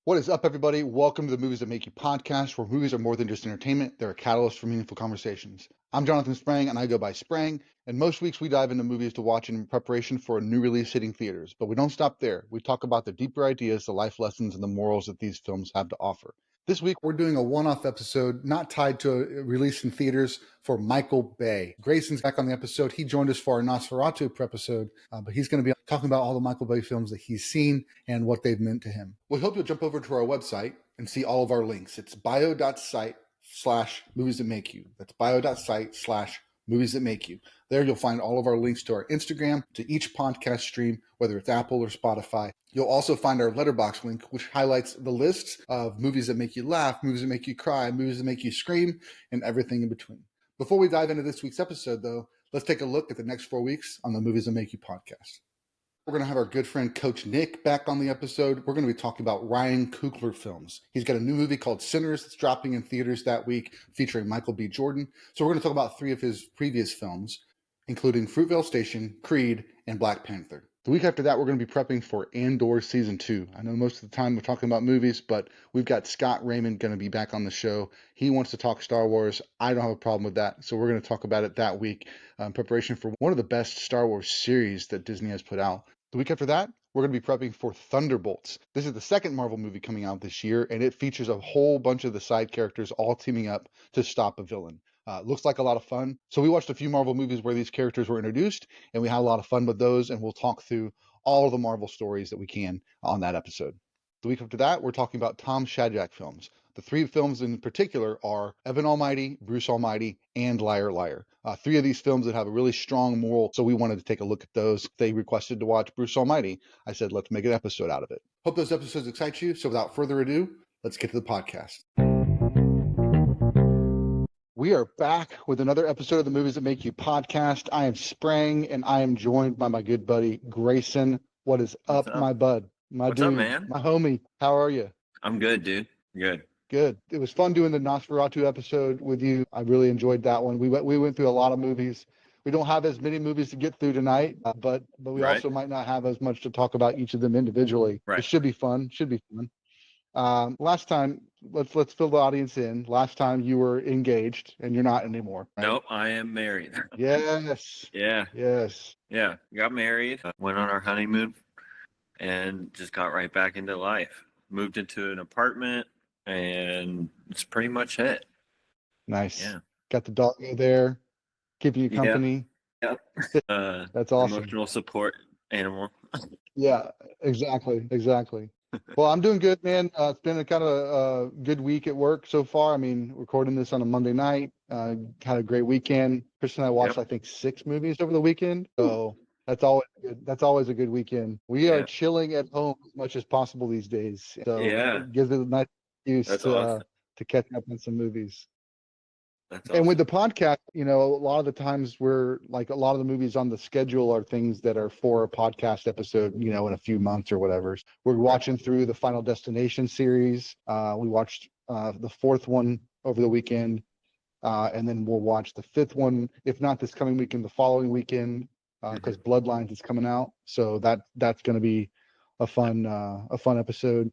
What is up, everybody? Welcome to the Movies That Make You podcast, where movies are more than just entertainment. They're a catalyst for meaningful conversations. I'm Jonathan Sprang, and I go by Sprang. And most weeks we dive into movies to watch in preparation for a new release hitting theaters. But we don't stop there. We talk about the deeper ideas, the life lessons, and the morals that these films have to offer. This week, we're doing a one-off episode not tied to a release in theaters for Michael Bay. Grayson's back on the episode. He joined us for our Nosferatu episode, but he's going to be talking about all the Michael Bay films that he's seen and what they've meant to him. We hope you'll jump over to our website and see all of our links. It's bio.site/movies that make you. That's bio.site/movies that make you. There you'll find all of our links to our Instagram, to each podcast stream, whether it's Apple or Spotify. You'll also find our Letterboxd link, which highlights the lists of movies that make you laugh, movies that make you cry, movies that make you scream, and everything in between. Before we dive into this week's episode, though, let's take a look at the next 4 weeks on the Movies That Make You podcast. We're going to have our good friend Coach Nick back on the episode. We're going to be talking about Ryan Coogler films. He's got a new movie called Sinners that's dropping in theaters that week, featuring Michael B. Jordan. So we're going to talk about 3 of his previous films, including Fruitvale Station, Creed, and Black Panther. The week after that, we're going to be prepping for Andor Season 2. I know most of the time we're talking about movies, but we've got Scott Raymond going to be back on the show. He wants to talk Star Wars. I don't have a problem with that. So we're going to talk about it that week in preparation for one of the best Star Wars series that Disney has put out. The week after that, we're going to be prepping for Thunderbolts. This is the second Marvel movie coming out this year, and it features a whole bunch of the side characters all teaming up to stop a villain. Looks like a lot of fun. So we watched a few Marvel movies where these characters were introduced, and we had a lot of fun with those, and we'll talk through all of the Marvel stories that we can on that episode. The week after that, we're talking about Tom Shadyac films. The 3 films in particular are Evan Almighty, Bruce Almighty, and Liar Liar. 3 of these films that have a really strong moral, so we wanted to take a look at those. They requested to watch Bruce Almighty. I said, let's make an episode out of it. Hope those episodes excite you. So without further ado, let's get to the podcast. We are back with another episode of the Movies That Make You podcast. I am Sprang, and I am joined by my good buddy, Grayson. What is up, my bud? What's up, man? My homie. How are you? I'm good, dude. Good. Good. It was fun doing the Nosferatu episode with you. I really enjoyed that one. We went through a lot of movies. We don't have as many movies to get through tonight, but we also might not have as much to talk about each of them individually. Right. It should be fun. Last time, let's fill the audience in. Last time you were engaged, and you're not anymore. Right? Nope, I am married. Yes. Yeah. Yes. Yeah. Got married. Went on our honeymoon, and just got right back into life. Moved into an apartment, and it's pretty much it. Nice. Yeah. Got the dog there, keeping you company. Yep. That's awesome. Emotional support animal. Yeah. Exactly. Well, I'm doing good, man. It's been a kind of a good week at work so far. I mean, recording this on a Monday night, had a great weekend. Chris and I watched, I think, 6 movies over the weekend. So that's always good. That's always a good weekend. We are chilling at home as much as possible these days. So it gives it a nice excuse to catch up on some movies. That's awesome. And with the podcast, a lot of the times we're like, a lot of the movies on the schedule are things that are for a podcast episode, in a few months or whatever. We're watching through the Final Destination series. We watched the 4th one over the weekend. And then we'll watch the 5th one, if not this coming weekend, the following weekend, because Bloodlines is coming out. So that's going to be a fun episode.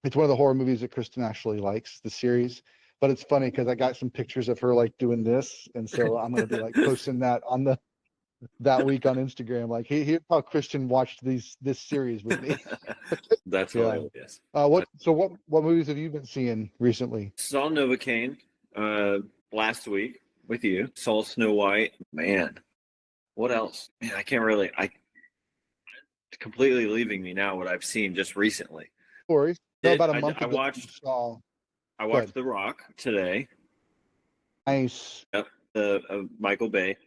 It's one of the horror movies that Kristen actually likes, the series. But it's funny because I got some pictures of her like doing this, and so I'm gonna be like posting that on that week on Instagram. Like, here's how Christian watched this series with me. That's hilarious. What movies have you been seeing recently? Saw Novocaine last week with you. Saw Snow White. Man, what else? Man, I can't really. It's completely leaving me now what I've seen just recently. Stories. About a month ago. I watched The Rock today. Nice. Yep. Michael Bay.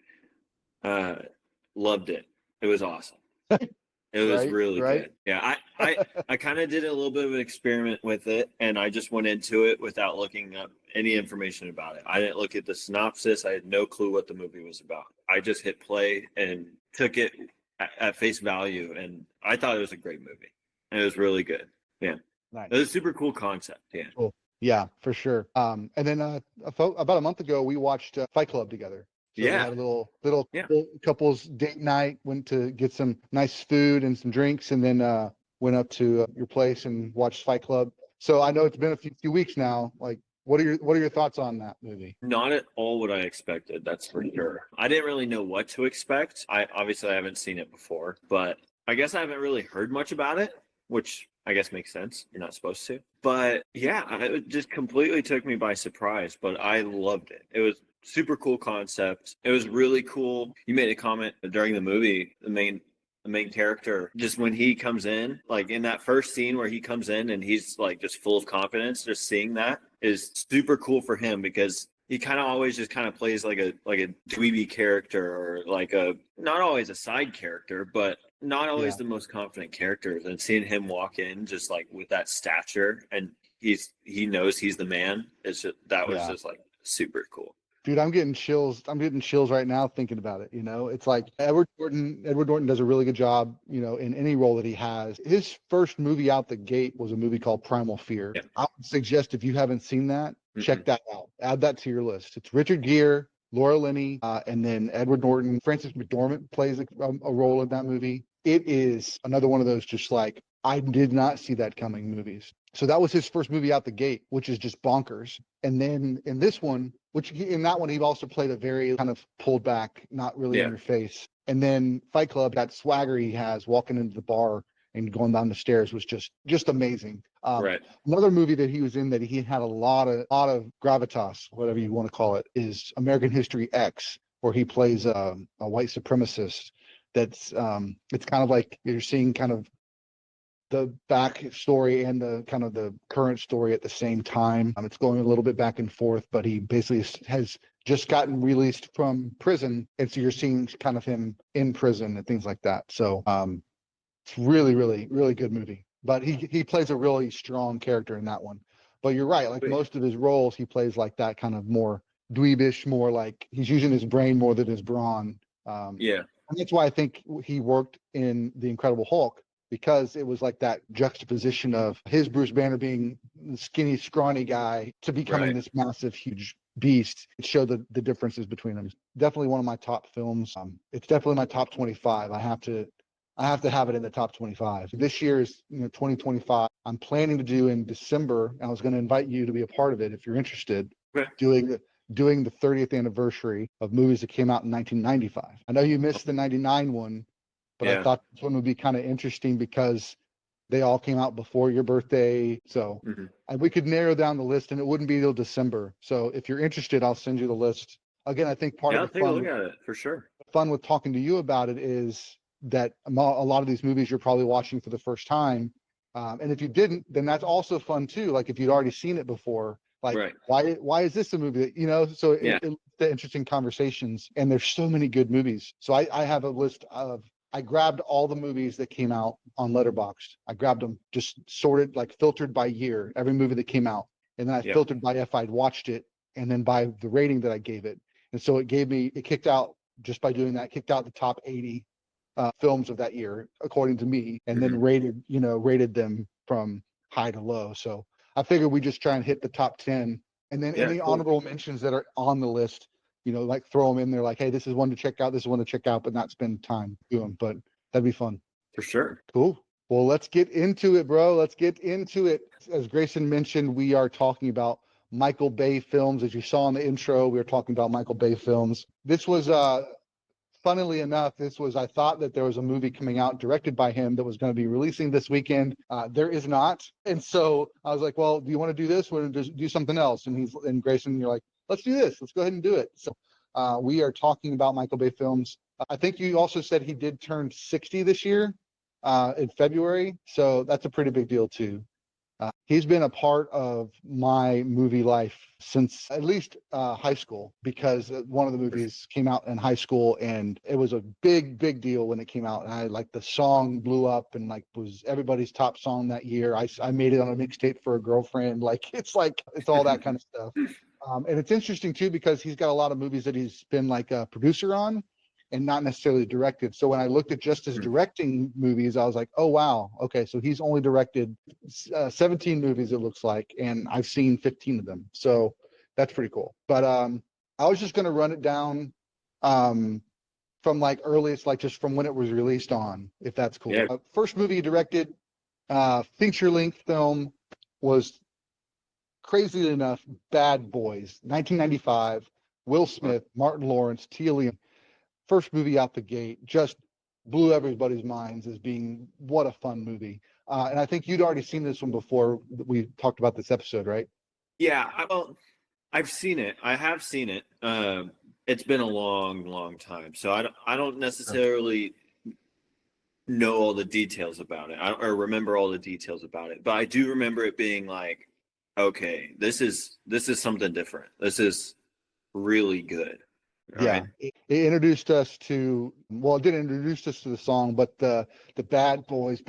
Loved it. It was awesome. It was really good. Yeah. I kind of did a little bit of an experiment with it, and I just went into it without looking up any information about it. I didn't look at the synopsis. I had no clue what the movie was about. I just hit play and took it at face value, and I thought it was a great movie. And it was really good. Yeah. Nice. It was a super cool concept. Yeah. Cool. Yeah, for sure. And then about a month ago, we watched Fight Club together. So we had a little couples date night, went to get some nice food and some drinks, and then went up to your place and watched Fight Club. So I know it's been a few weeks now. Like, what are your thoughts on that movie? Not at all what I expected, that's for sure. I didn't really know what to expect. I haven't seen it before, but I guess I haven't really heard much about it, which I guess makes sense. You're not supposed to. But yeah, it just completely took me by surprise, but I loved it. It was super cool concept. It was really cool. You made a comment during the movie, the main character, just when he comes in, like in that first scene where he comes in and he's like just full of confidence, just seeing that is super cool for him, because he kind of always just kind of plays like a dweeby character, or like a not always a side character, but not always the most confident characters. And seeing him walk in just like with that stature, and he knows he's the man, it's just just like super cool. Dude, I'm getting chills. I'm getting chills right now thinking about it. You know, it's like Edward Norton does a really good job, you know, in any role that he has. His first movie out the gate was a movie called Primal Fear. Yeah. I would suggest, if you haven't seen that, check that out. Add that to your list. It's Richard Gere, Laura Linney, and then Edward Norton. Frances McDormand plays a role in that movie. It is another one of those just like, I did not see that coming movies. So that was his first movie out the gate, which is just bonkers. And then in this one, in that one, he also played a very kind of pulled back, not really in your face. And then Fight Club, that swagger he has walking into the bar and going down the stairs was just amazing. Right. Another movie that he was in that he had a lot of gravitas, whatever you want to call it, is American History X, where he plays a white supremacist. That's it's kind of like you're seeing kind of the back story and the kind of the current story at the same time. It's going a little bit back and forth, but he basically has just gotten released from prison, and so you're seeing kind of him in prison and things like that. So it's really, really, really good movie. But he plays a really strong character in that one. But you're right, like most of his roles, he plays like that kind of more dweebish, more like he's using his brain more than his brawn. And that's why I think he worked in The Incredible Hulk, because it was like that juxtaposition of his Bruce Banner being the skinny, scrawny guy to becoming this massive, huge beast. It showed the differences between them. Definitely one of my top films. It's definitely my top 25. I have to have it in the top 25. This year is 2025. I'm planning to do in December. I was going to invite you to be a part of it if you're interested. Doing the 30th anniversary of movies that came out in 1995. I know you missed the 99 one. But I thought this one would be kind of interesting because they all came out before your birthday. So and we could narrow down the list, and it wouldn't be till December. So if you're interested, I'll send you the list. Again, I think part of the fun, look at it for sure. Fun with talking to you about it is that a lot of these movies you're probably watching for the first time. And if you didn't, then that's also fun too. Like if you'd already seen it before, like why is this a movie that, so the interesting conversations, and there's so many good movies. So I have a list of, I grabbed all the movies that came out on Letterboxd. I grabbed them, just sorted, like filtered by year, every movie that came out. And then I filtered by if I'd watched it, and then by the rating that I gave it. And so it kicked out, just by doing that, kicked out the top 80 films of that year, according to me, and then rated them from high to low. So I figured we just try and hit the top 10. And then any honorable mentions that are on the list, like throw them in there, like, hey, this is one to check out, this is one to check out, but not spend time doing. But that'd be fun. For sure. Cool. Well, let's get into it, bro. Let's get into it. As Grayson mentioned, we are talking about Michael Bay films. As you saw in the intro, we were talking about Michael Bay films. This was, funnily enough, I thought that there was a movie coming out directed by him that was going to be releasing this weekend. There is not. And so I was like, well, do you want to do this? We're going to do something else. And Grayson, you're like, let's do this. Let's go ahead and do it. So we are talking about Michael Bay films. I think you also said he did turn 60 this year in February. So that's a pretty big deal too. He's been a part of my movie life since at least high school, because one of the movies came out in high school, and it was a big, big deal when it came out. And the song blew up and was everybody's top song that year. I made it on a mixtape for a girlfriend. It's all that kind of stuff. And it's interesting too, because he's got a lot of movies that he's been like a producer on and not necessarily directed. So when I looked at just his directing movies, I was like, oh, wow. Okay. So he's only directed 17 movies, it looks like, and I've seen 15 of them. So that's pretty cool. But I was just going to run it down from earliest, just from when it was released on, if that's cool. Yeah. First movie he directed, Feature-length film was, crazily enough, Bad Boys, 1995. Will Smith, Martin Lawrence, Tia Leone. First movie out the gate, just blew everybody's minds as being what a fun movie. And I think you'd already seen this one before we talked about this episode, right? Yeah, I've seen it. I have seen it. It's been a long time, so I don't necessarily know all the details about it, or remember all the details about it. But I do remember it being like, okay, this is something different. This is really good. Yeah, it introduced us to, well, it didn't introduce us to the song, but the bad boys,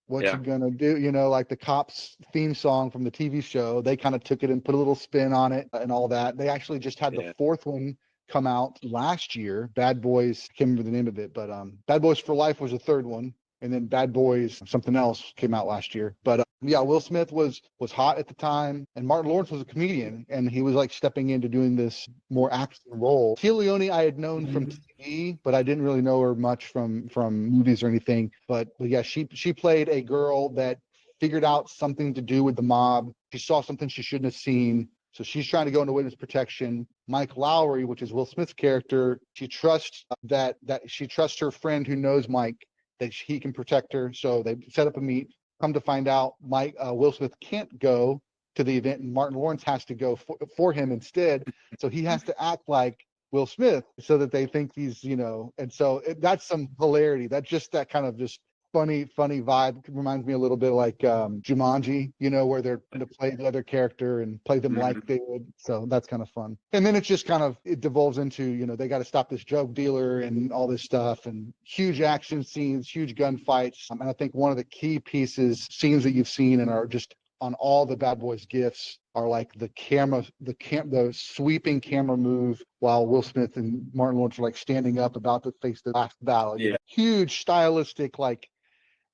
what you gonna do? You know, like the Cops theme song from the TV show. They kind of took it and put a little spin on it and all that. They actually just had the fourth one come out last year. Bad Boys, I can't remember the name of it, but Bad Boys for Life was the third one. And then Bad Boys, something else came out last year. But yeah, Will Smith was hot at the time, and Martin Lawrence was a comedian, and he was like stepping into doing this more action role. Tia Leone I had known from TV, but I didn't really know her much from movies or anything. But yeah, she played a girl that figured out something to do with the mob. She saw something she shouldn't have seen. So she's trying to go into witness protection. Mike Lowry, which is Will Smith's character, she trusts that she trusts her friend who knows Mike, that he can protect her. So they set up a meet. Come to find out, Will Smith can't go to the event, and Martin Lawrence has to go for him instead. So he has to act like Will Smith so that they think he's, you know, and so that's some hilarity. That's just that kind of just funny vibe. It reminds me a little bit like Jumanji, you know, where they're going to play the other character and play them like they would. So that's kind of fun. And then it's just kind of, it devolves into, you know, they got to stop this drug dealer and all this stuff, and huge action scenes, huge gunfights. And I think one of the key scenes that you've seen and are just on all the Bad Boys gifts are like the sweeping camera move while Will Smith and Martin Lawrence are like standing up about to face the last battle. Yeah. Huge stylistic, like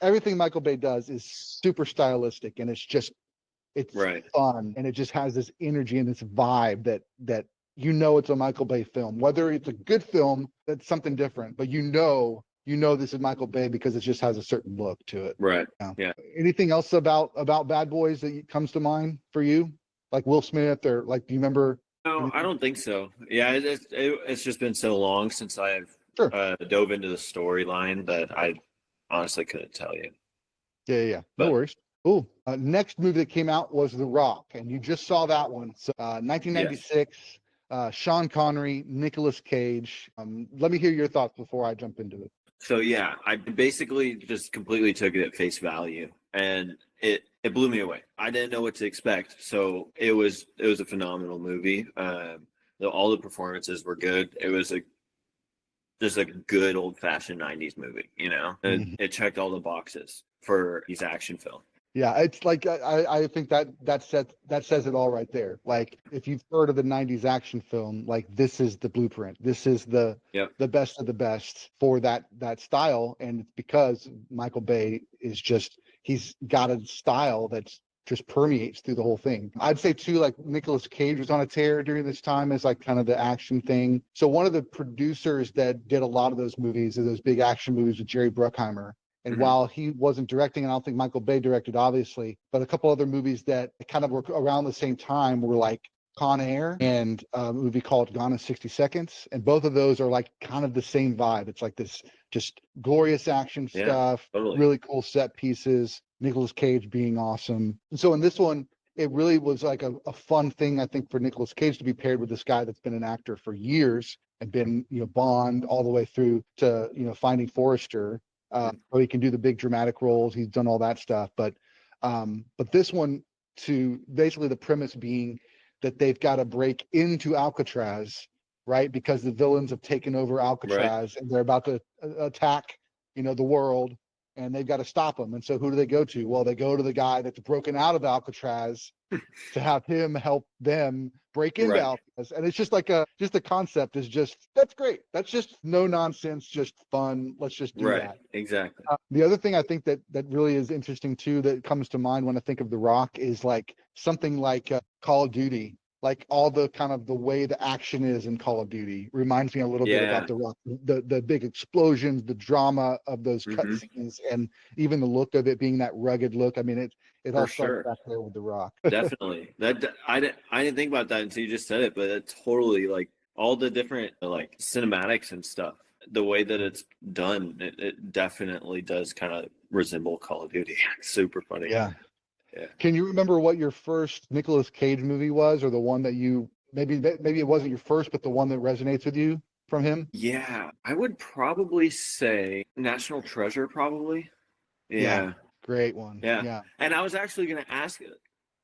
everything Michael Bay does is super stylistic, and it's fun, and it just has this energy and this vibe that you know it's a Michael Bay film. Whether it's a good film, that's something different, but you know this is Michael Bay because it just has a certain look to it. Right. Yeah. Anything else about Bad Boys that comes to mind for you? Like Will Smith, or like, do you remember? No, anything? I don't think so. Yeah, it's just been so long since I've dove into the storyline that I honestly couldn't tell you. Yeah. No worries. Oh, next movie that came out was The Rock, and you just saw that one. So 1996, Sean Connery, Nicolas Cage. Let me hear your thoughts before I jump into it. So yeah, I basically just completely took it at face value, and it blew me away. I didn't know what to expect, so it was a phenomenal movie. All the performances were good. It was just a good old fashioned 90s movie, you know. It checked all the boxes for his action film. Yeah, it's like I think that says it all right there. Like, if you've heard of the 90s action film, like, this is the blueprint. This is the best of the best for that style, and it's because Michael Bay is just, he's got a style that's just permeates through the whole thing. I'd say too, like, Nicolas Cage was on a tear during this time as like kind of the action thing. So one of the producers that did a lot of those movies, those big action movies, with Jerry Bruckheimer. And while he wasn't directing, and I don't think Michael Bay directed, obviously, but a couple other movies that kind of were around the same time were like Con Air and a movie called Gone in 60 Seconds. And both of those are like kind of the same vibe. It's like this just glorious action stuff, really cool set pieces, Nicolas Cage being awesome. And so in this one, it really was like a fun thing, I think, for Nicolas Cage to be paired with this guy that's been an actor for years and been, you know, Bond all the way through to, you know, Finding Forrester. So he can do the big dramatic roles. He's done all that stuff. But this one, to basically the premise being that they've got to break into Alcatraz, right? Because the villains have taken over Alcatraz, and they're about to attack, you know, the world, and they've got to stop them. And so who do they go to? Well, they go to the guy that's broken out of Alcatraz to have him help them break into Alcatraz. And it's just like just the concept is just, that's great. That's just no nonsense, just fun. Let's just do that. Exactly. The other thing I think that really is interesting too, that comes to mind when I think of The Rock, is like something like Call of Duty. like all the kind of the way the action is in Call of Duty reminds me a little bit about The Rock. The big explosions, the drama of those cutscenes, and even the look of it being that rugged look. I mean, it all starts back there with The Rock. Definitely. I didn't think about that until you just said it, but it totally, like, all the different like cinematics and stuff, the way that it's done, it definitely does kind of resemble Call of Duty. Super funny. Yeah. Can you remember what your first Nicolas Cage movie was, or the one that you maybe it wasn't your first, but the one that resonates with you from him? Yeah, I would probably say National Treasure, probably. Yeah. Great one. Yeah. And I was actually going to ask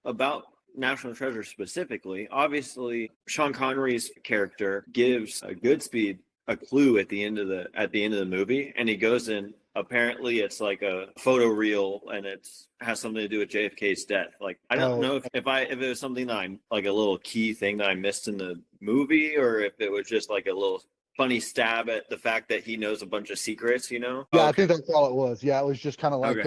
about National Treasure specifically. Obviously, Sean Connery's character gives Goodspeed a clue at the end of the movie, and he goes in. Apparently, it's like a photo reel, and it has something to do with JFK's death. Like, I don't know if it was something that I'm like a little key thing that I missed in the movie, or if it was just like a little funny stab at the fact that he knows a bunch of secrets. Yeah, I think that's all it was. Yeah, it was just kind of like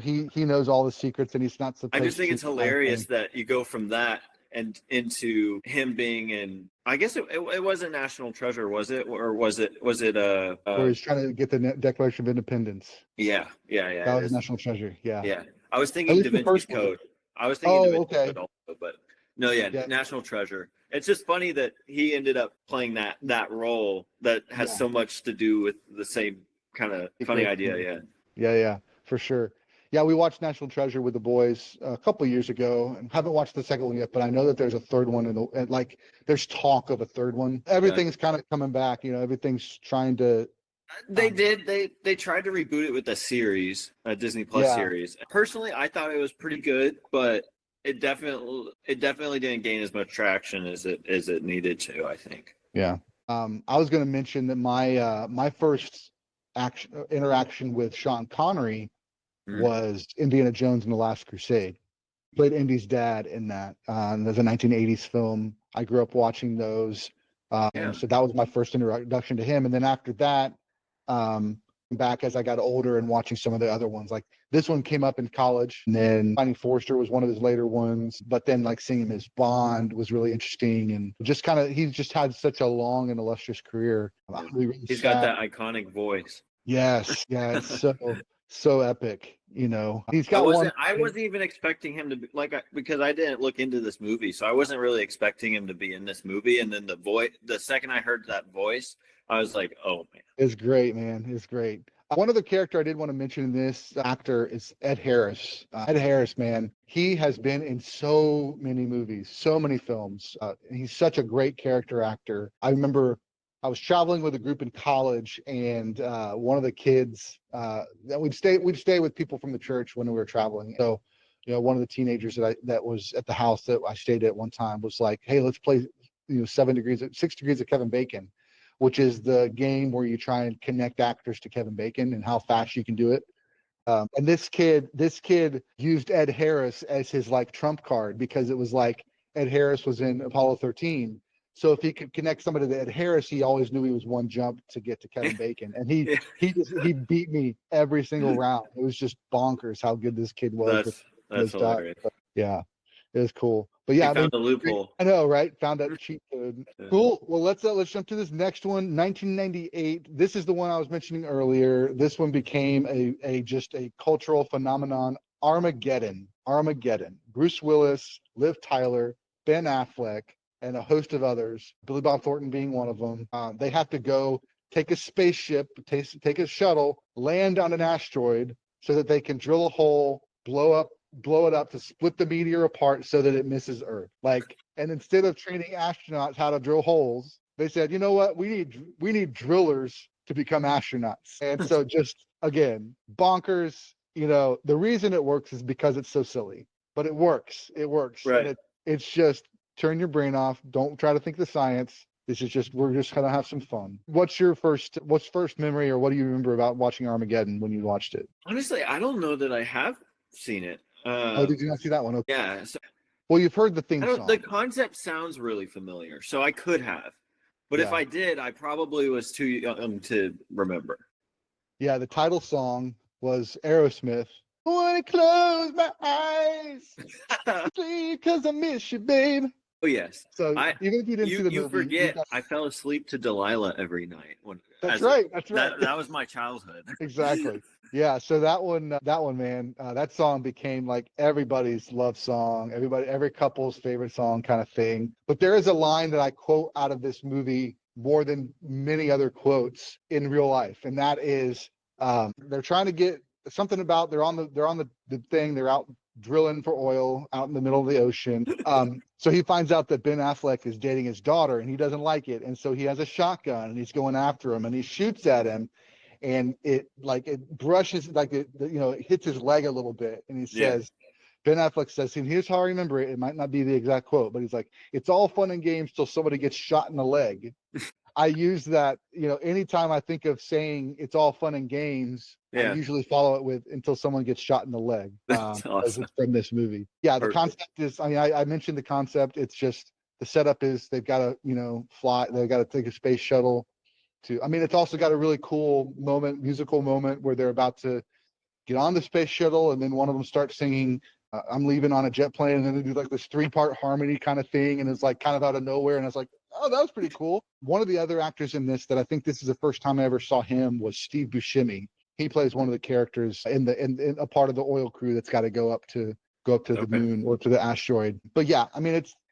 he knows all the secrets, and he's not supposed to. I just think it's hilarious that you go from that and into him being in, I guess it wasn't National Treasure, was it? Or was it where he's trying to get the Declaration of Independence. Yeah. That was National Treasure. Yeah. I was thinking Da Vinci's Code. I was thinking Da Vinci's Code also, but no, National Treasure. It's just funny that he ended up playing that role that has so much to do with the same kind of funny idea. Yeah, for sure. Yeah, we watched National Treasure with the boys a couple years ago, and haven't watched the second one yet. But I know that there's a third one, and like there's talk of a third one. Everything's kind of coming back. Everything's trying to. They tried to reboot it with a series, a Disney Plus series. Personally, I thought it was pretty good, but it definitely didn't gain as much traction as it needed to, I think. Yeah. I was going to mention that my first interaction with Sean Connery was Indiana Jones and the Last Crusade. Played Indy's dad in that. There's a 1980s film. I grew up watching those. So that was my first introduction to him. And then after that, back as I got older and watching some of the other ones, like this one came up in college, and then Finding Forrester was one of his later ones. But then like seeing him as Bond was really interesting, and just he's just had such a long and illustrious career. He's got that iconic voice. Yes, it's so epic. He's got I wasn't even expecting him to be because I didn't look into this movie, so I wasn't really expecting him to be in this movie. And then the second I heard that voice, I was like, oh man, it's great, man. It's great. One other character I did want to mention in this actor is Ed Harris. Ed Harris, man, he has been in so many movies, so many films. He's such a great character actor. I remember I was traveling with a group in college, and one of the kids we'd stay with people from the church when we were traveling. So, one of the teenagers that was at the house that I stayed at one time was like, "Hey, let's play 6 Degrees of Kevin Bacon," which is the game where you try and connect actors to Kevin Bacon and how fast you can do it. And this kid used Ed Harris as his like trump card, because it was like Ed Harris was in Apollo 13. So if he could connect somebody to Ed Harris, he always knew he was one jump to get to Kevin Bacon. And he beat me every single round. It was just bonkers how good this kid was. That's hilarious. But, yeah, it was cool. But yeah, found the loophole. I know, right? Found that cheat code. Yeah. Cool. Well, let's jump to this next one. 1998. This is the one I was mentioning earlier. This one became a cultural phenomenon. Armageddon. Bruce Willis, Liv Tyler, Ben Affleck, and a host of others, Billy Bob Thornton being one of them. They have to go take a spaceship, take a shuttle, land on an asteroid so that they can drill a hole, blow it up to split the meteor apart so that it misses Earth. And instead of training astronauts how to drill holes, they said, you know what? We need drillers to become astronauts. And so just, again, bonkers. The reason it works is because it's so silly, but it works. Right. And it's just, turn your brain off. Don't try to think the science. This is just, we're just going to have some fun. What's first memory, or what do you remember about watching Armageddon when you watched it? Honestly, I don't know that I have seen it. Did you not see that one? Okay. Yeah. So, well, you've heard the theme song. The concept sounds really familiar, so I could have. But if I did, I probably was too young to remember. Yeah, the title song was Aerosmith. I want to close my eyes, because I miss you, babe. Oh yes. So even if you didn't see the You movie, forget I fell asleep to Delilah every night that's right. that was my childhood. Exactly. Yeah. So that one, man, that song became like everybody's love song, every couple's favorite song kind of thing. But there is a line that I quote out of this movie more than many other quotes in real life, and that is, they're trying to get something about they're on the thing, they're out drilling for oil out in the middle of the ocean. So he finds out that Ben Affleck is dating his daughter, and he doesn't like it, and so he has a shotgun and he's going after him, and he shoots at him, and it brushes it hits his leg a little bit, and he says, Ben Affleck says, and here's how I remember it. It might not be the exact quote, but he's like, "It's all fun and games till somebody gets shot in the leg." I use that, anytime I think of saying it's all fun and games, I usually follow it with until someone gets shot in the leg. That's awesome. It's from this movie. Yeah, the concept is, I mentioned the concept. It's just the setup is they've got to, fly. They've got to take a space shuttle it's also got a really cool musical moment where they're about to get on the space shuttle, and then one of them starts singing, I'm leaving on a jet plane, and then they do like this 3-part harmony kind of thing, and it's like kind of out of nowhere, and it's like, oh, that was pretty cool. One of the other actors in this that I think this is the first time I ever saw him was Steve Buscemi. He plays one of the characters in a part of the oil crew that's got to go up to the moon or to the asteroid. But yeah,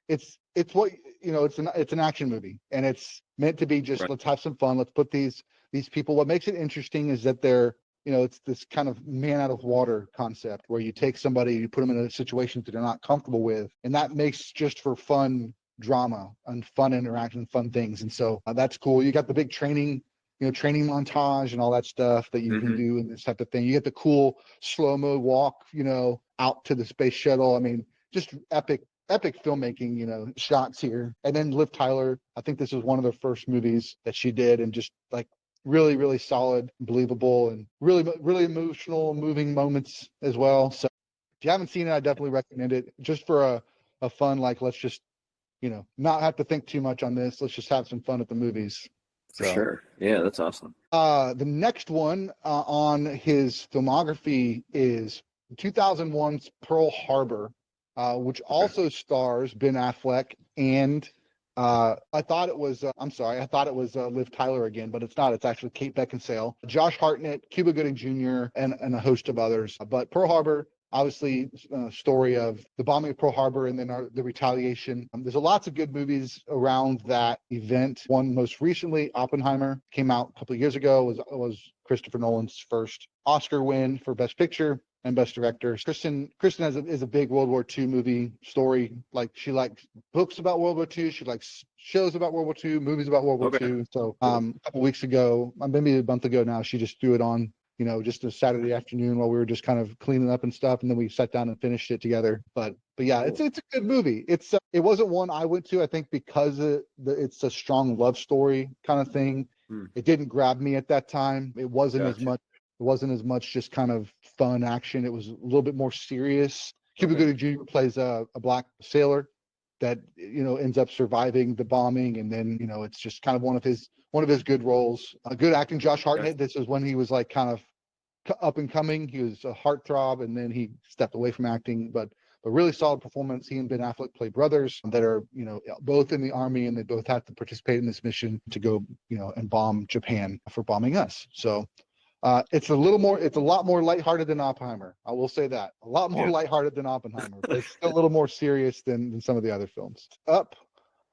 it's what it's an action movie, and it's meant to be just let's have some fun. Let's put these people. What makes it interesting is that they're it's this kind of man out of water concept where you take somebody, you put them in a situation that they're not comfortable with, and that makes just for fun drama and fun interaction, fun things. And so that's cool. You got the big training montage and all that stuff that you can do in this type of thing. You get the cool slow-mo walk, out to the space shuttle. Just epic filmmaking, shots here. And then Liv Tyler, I think this was one of the first movies that she did, and just like really, really solid, believable, and really, really emotional, moving moments as well. So if you haven't seen it, I definitely recommend it, just for a fun, like, let's just, not have to think too much on this. Let's just have some fun at the movies. For sure. Yeah, that's awesome. The next one on his filmography is 2001's Pearl Harbor, which also stars Ben Affleck and I thought it was Liv Tyler again, but it's not. It's actually Kate Beckinsale, Josh Hartnett, Cuba Gooding Jr., and a host of others. But Pearl Harbor, obviously, story of the bombing of Pearl Harbor and then the retaliation. There's lots of good movies around that event. One most recently, Oppenheimer, came out a couple of years ago. Was Christopher Nolan's first Oscar win for Best Picture and Best Director. Kristen is a big World War II movie story. Like, she likes books about World War II. She likes shows about World War II, movies about World War II. So a couple weeks ago, maybe a month ago now, she just threw it on, just a Saturday afternoon while we were just kind of cleaning up and stuff, and then we sat down and finished it together. But yeah, it's a good movie. It wasn't one I went to, I think, because it's a strong love story kind of thing. It didn't grab me at that time. It wasn't as much. It wasn't as much just kind of fun action. It was a little bit more serious. Cuba Gooding Jr. plays a black sailor that ends up surviving the bombing, and then it's just kind of one of his good roles. Good acting. Josh Hartnett. This is when he was like kind of up and coming. He was a heartthrob, and then he stepped away from acting. But really solid performance. He and Ben Affleck play brothers that are both in the army, and they both have to participate in this mission to go and bomb Japan for bombing us. So. It's a lot more lighthearted than Oppenheimer. I will say that. A lot more lighthearted than Oppenheimer, but it's still a little more serious than some of the other films. Up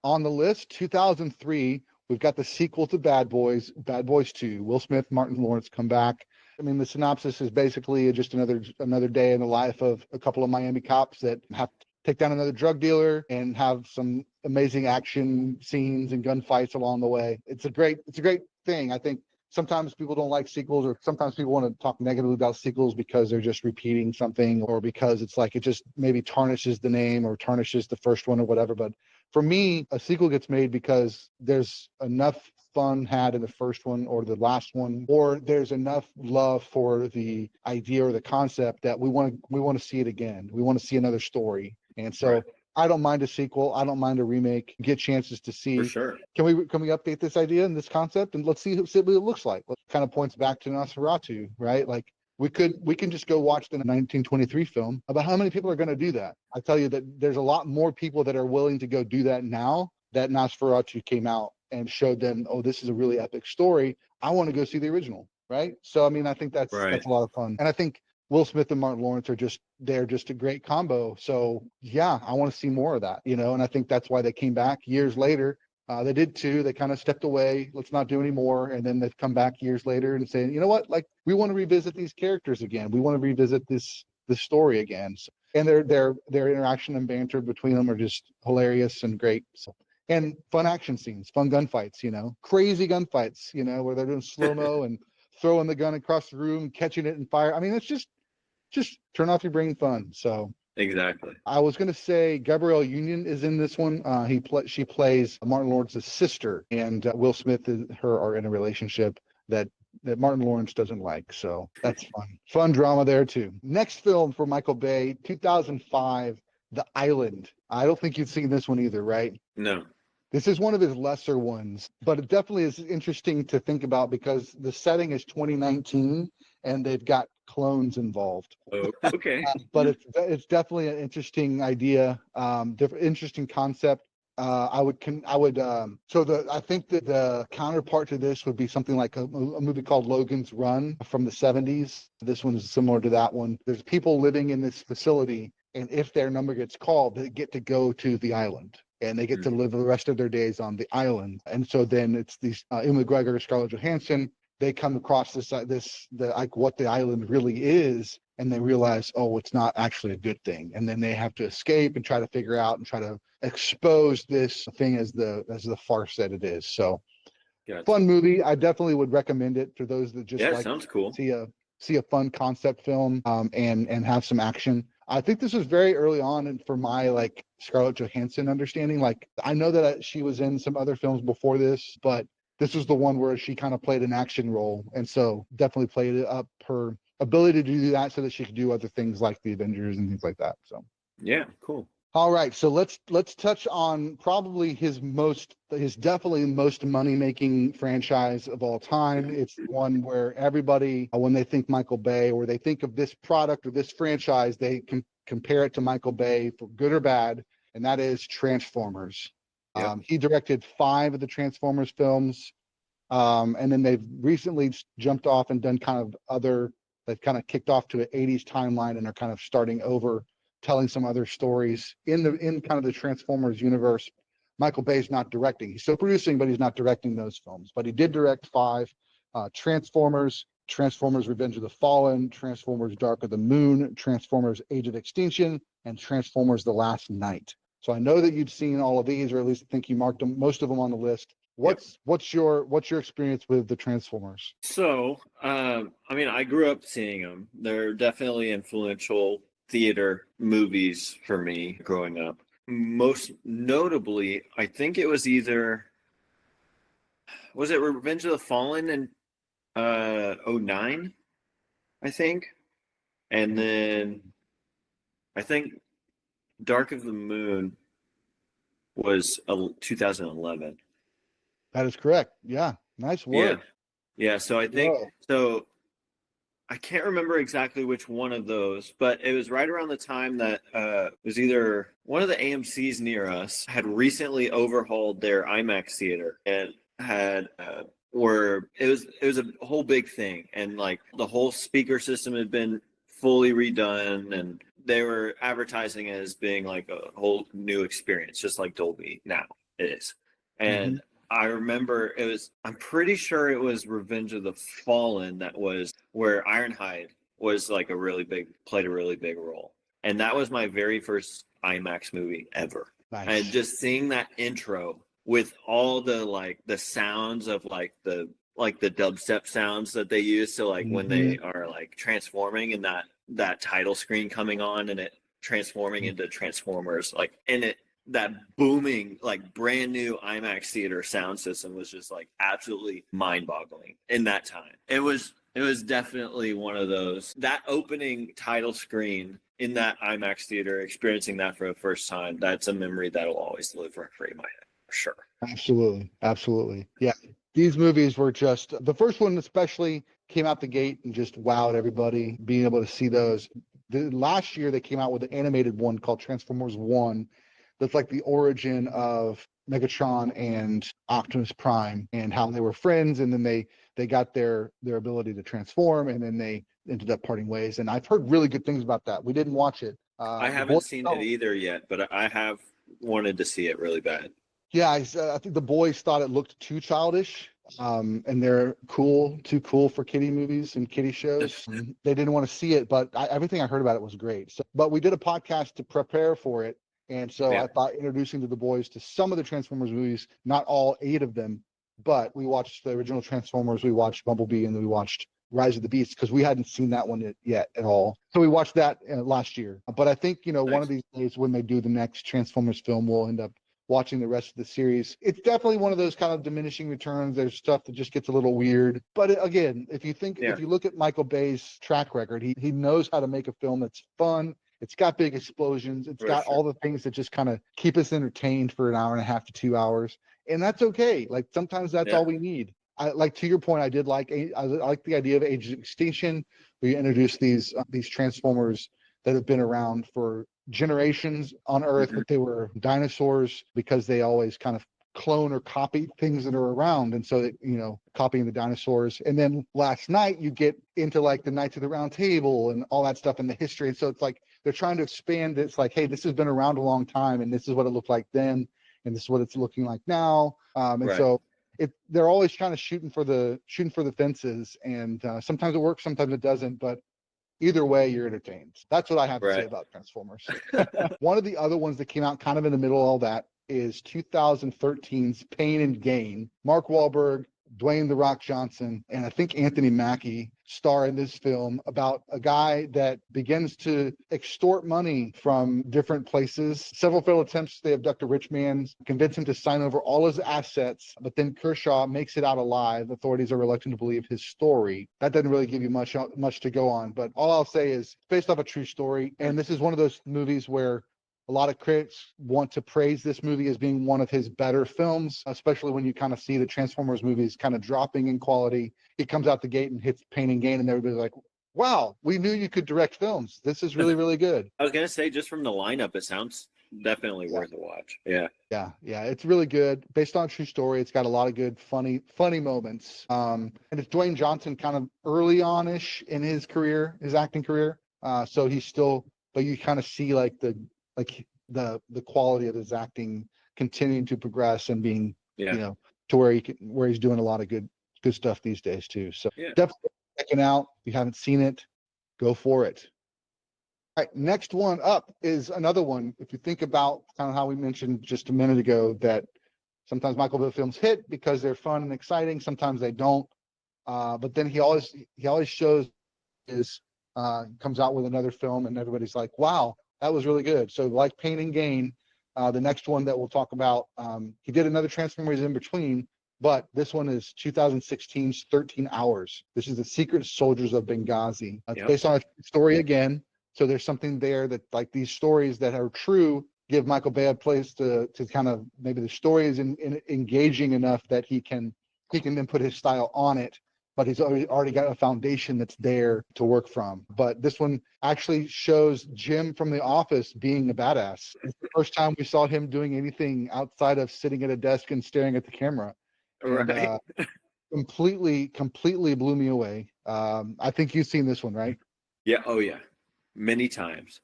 on the list, 2003, we've got the sequel to Bad Boys 2. Will Smith, Martin Lawrence come back. The synopsis is basically just another day in the life of a couple of Miami cops that have to take down another drug dealer and have some amazing action scenes and gunfights along the way. It's a great thing. I think sometimes people don't like sequels, or sometimes people want to talk negatively about sequels because they're just repeating something, or because it's like it just maybe tarnishes the name or tarnishes the first one or whatever. But for me, a sequel gets made because there's enough fun had in the first one or the last one, or there's enough love for the idea or the concept that we want to see it again. We want to see another story. And so I don't mind a sequel. I don't mind a remake. Get chances to see. For sure. Can we update this idea and this concept, and let's see what it looks like? What kind of points back to Nosferatu, right? Like, we can just go watch the 1923 film. About how many people are going to do that? I tell you that there's a lot more people that are willing to go do that now that Nosferatu came out and showed them, oh, this is a really epic story. I want to go see the original, right? So I mean, I think that's a lot of fun, and I think Will Smith and Martin Lawrence are just a great combo. So yeah, I want to see more of that, and I think that's why they came back years later. They did too. They kind of stepped away. Let's not do any more. And then they've come back years later and saying, you know what? Like, we want to revisit these characters again. We want to revisit this story again. So, and their interaction and banter between them are just hilarious and great. So, and fun action scenes, fun gunfights. Crazy gunfights. Where they're doing slow mo and throwing the gun across the room, catching it and fire. I mean, it's just turn off your brain fun. So. Exactly. I was going to say Gabrielle Union is in this one. She plays Martin Lawrence's sister, and Will Smith and her are in a relationship that Martin Lawrence doesn't like. So that's fun. Fun drama there too. Next film for Michael Bay, 2005, The Island. I don't think you've seen this one either, right? No. This is one of his lesser ones, but it definitely is interesting to think about because the setting is 2019 and they've got clones involved. Oh, okay. But it's definitely an interesting idea, interesting concept. I think that the counterpart to this would be something like a movie called Logan's Run from the 70s. This one is similar to that one. There's people living in this facility, and if their number gets called, they get to go to the island. And they get to live the rest of their days on the island. And so then it's these Ewan McGregor, Scarlett Johansson. They come across what the island really is, and they realize, oh, it's not actually a good thing. And then they have to escape and try to figure out and try to expose this thing as the farce that it is. So, gotcha. Fun movie. I definitely would recommend it for those that just sounds cool. See a fun concept film and have some action. I think this was very early on, and for my Scarlett Johansson understanding, I know that she was in some other films before this, but this was the one where she kind of played an action role, and so definitely played up her ability to do that so that she could do other things like the Avengers and things like that. So yeah, cool. All right, so let's touch on probably his definitely most money-making franchise of all time. It's one where everybody, when they think Michael Bay or they think of this product or this franchise, they can compare it to Michael Bay for good or bad, and that is Transformers. Yep. He directed 5 of the Transformers films, and then they've recently jumped off and done they've kind of kicked off to an 80s timeline and are kind of starting over, telling some other stories in kind of the Transformers universe. Michael Bay's not directing. He's still producing, but he's not directing those films. But he did direct 5: Transformers, Transformers Revenge of the Fallen, Transformers Dark of the Moon, Transformers Age of Extinction, and Transformers The Last Knight. So I know that you've seen all of these, or at least I think you marked them, most of them on the list. What's your experience with the Transformers? So, I grew up seeing them. They're definitely influential theater movies for me growing up. Most notably, I think it was was it Revenge of the Fallen in 2009, I think, and then I think Dark of the Moon was 2011. That is correct. Yeah, nice work. Yeah. So I think so. I can't remember exactly which one of those, but it was right around the time that it was either one of the AMCs near us had recently overhauled their IMAX theater and had where it was a whole big thing, and the whole speaker system had been fully redone, and they were advertising it as being a whole new experience, just like Dolby now is. And I remember I'm pretty sure it was Revenge of the Fallen that was where Ironhide was played a really big role. And that was my very first IMAX movie ever. Nice. And just seeing that intro with all the the sounds of the dubstep sounds that they use. So when they are transforming and that title screen coming on and it transforming into Transformers, that booming brand new IMAX theater sound system was just absolutely mind-boggling in that time. It was definitely one of those, that opening title screen in that IMAX theater, experiencing that for the first time. That's a memory that'll always live forever in my head, for sure. Absolutely. Yeah. These movies were just, the first one especially came out the gate and just wowed everybody being able to see those. Last year they came out with an animated one called Transformers One. That's like the origin of Megatron and Optimus Prime and how they were friends, and then they got their ability to transform, and then they ended up parting ways. And I've heard really good things about that. We didn't watch it. I haven't seen it either yet, but I have wanted to see it really bad. Yeah, I think the boys thought it looked too childish, and they're too cool for kiddie movies and kiddie shows. They didn't want to see it, but everything I heard about it was great. So, but we did a podcast to prepare for it, and so I thought introducing to the boys to some of the Transformers movies, not all 8 of them, but we watched the original Transformers, we watched Bumblebee, and then we watched Rise of the Beasts because we hadn't seen that one yet at all. So we watched that last year. But I think, nice. One of these days when they do the next Transformers film, we'll end up watching the rest of the series. It's definitely one of those kind of diminishing returns. There's stuff that just gets a little weird. But again, if you look at Michael Bay's track record, he knows how to make a film that's fun. It's got big explosions. It's got all the things that just kind of keep us entertained for an hour and a half to 2 hours. And that's okay. Like sometimes that's all we need. To your point, I like the idea of Age of Extinction. We introduced these Transformers that have been around for generations on Earth, but they were dinosaurs because they always kind of clone or copy things that are around, and so copying the dinosaurs. And then last night you get into like the Knights of the Round Table and all that stuff in the history, and so it's like they're trying to expand. It's like, hey, this has been around a long time, and this is what it looked like then, and this is what it's looking like now. So they're always kind of shooting for the fences, and sometimes it works, sometimes it doesn't, but either way, you're entertained. That's what I have to say about Transformers. One of the other ones that came out kind of in the middle of all that is 2013's Pain and Gain. Mark Wahlberg, Dwayne "The Rock" Johnson, and I think Anthony Mackie star in this film about a guy that begins to extort money from different places. Several failed attempts, they abduct a rich man, convince him to sign over all his assets, but then Kershaw makes it out alive. Authorities are reluctant to believe his story. That doesn't really give you much to go on, but all I'll say is it's based off a true story, and this is one of those movies where a lot of critics want to praise this movie as being one of his better films, especially when you kind of see the Transformers movies kind of dropping in quality. He comes out the gate and hits Pain and Gain, and everybody's like, wow, we knew you could direct films. This is really, really good. I was going to say, just from the lineup, it sounds definitely worth a watch. Yeah. It's really good. Based on a true story. It's got a lot of good, funny moments. And it's Dwayne Johnson kind of early on-ish in his career, his acting career. So he's still, but you kind of see like the quality of his acting continuing to progress and being to where he's doing a lot of good stuff these days too. So definitely check it out. If you haven't seen it, go for it. All right, next one up is another one. If you think about kind of how we mentioned just a minute ago that sometimes Michael Bay films hit because they're fun and exciting, sometimes they don't. But then he always shows comes out with another film and everybody's like, wow, that was really good. So like Pain and Gain, the next one that we'll talk about, he did another Transformers in between, but this one is 2016's 13 Hours. This is The Secret Soldiers of Benghazi. It's based on a story again. So there's something there that like these stories that are true give Michael Bay a place to kind of, maybe the story is engaging enough that he can then put his style on it. But he's already got a foundation that's there to work from. But this one actually shows Jim from The Office being a badass. It's the first time we saw him doing anything outside of sitting at a desk and staring at the camera. And, completely blew me away. I think you've seen this one, right? Yeah. Oh yeah. Many times.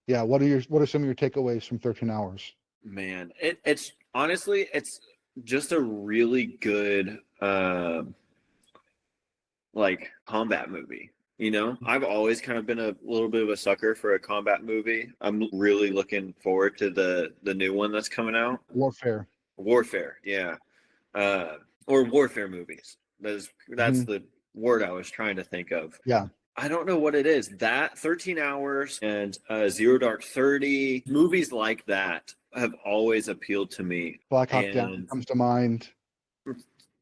Yeah. What are some of your takeaways from 13 Hours? Man, it's honestly, it's just a really good like combat movie. I've always kind of been a little bit of a sucker for a combat movie. I'm really looking forward to the new one that's coming out. Warfare, yeah. Or warfare movies. That's the word I was trying to think of. Yeah. I don't know what it is. That 13 Hours and Zero Dark 30, movies like that have always appealed to me. Black Hawk Down comes to mind.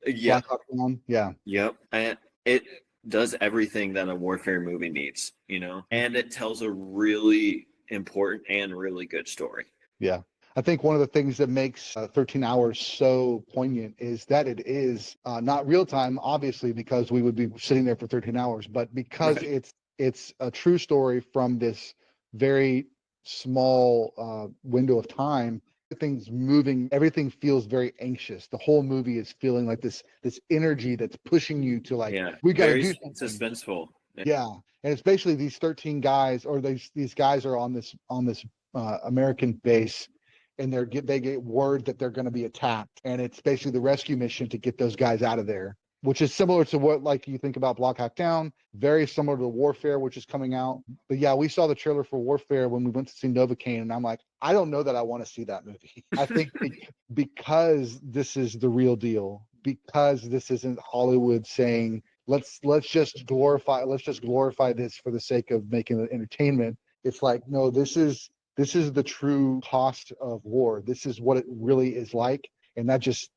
Yeah. Black Hawk Down. Yeah. Yep. And it does everything that a warfare movie needs, and it tells a really important and really good story. Yeah. I think one of the things that makes 13 Hours so poignant is that it is not real time, obviously, because we would be sitting there for 13 hours, but because it's a true story from this very small window of time. Everything's moving, everything feels very anxious. The whole movie is feeling like this energy that's pushing you to like, we got to do something. Suspenseful. Yeah, and it's basically these 13 guys, or these guys are on this American base, and they get word that they're going to be attacked, and it's basically the rescue mission to get those guys out of there, which is similar to what like you think about Block Hack Down, very similar to Warfare, which is coming out. But yeah, we saw the trailer for Warfare when we went to see Novocaine, and I'm like, I don't know that I want to see that movie. I think because this is the real deal, because this isn't Hollywood saying let's just glorify this for the sake of making it entertainment. It's like, no, this is the true cost of war. This is what it really is like, and that just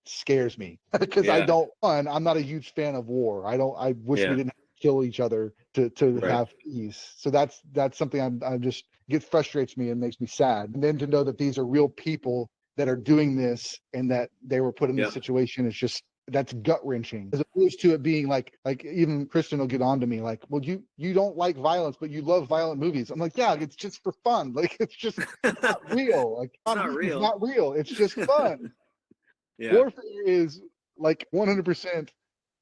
scares me because I'm not a huge fan of war. I wish we didn't kill each other to have peace. So that's something I'm just frustrates me and makes me sad. And then to know that these are real people that are doing this and that they were put in this situation is just, that's gut wrenching, as opposed to it being like even Kristen will get on to me like, well, you don't like violence, but you love violent movies. I'm like, yeah, it's just for fun. Like, it's just not real. Like, it's not real. It's not real. It's just fun. Warfare is like 100%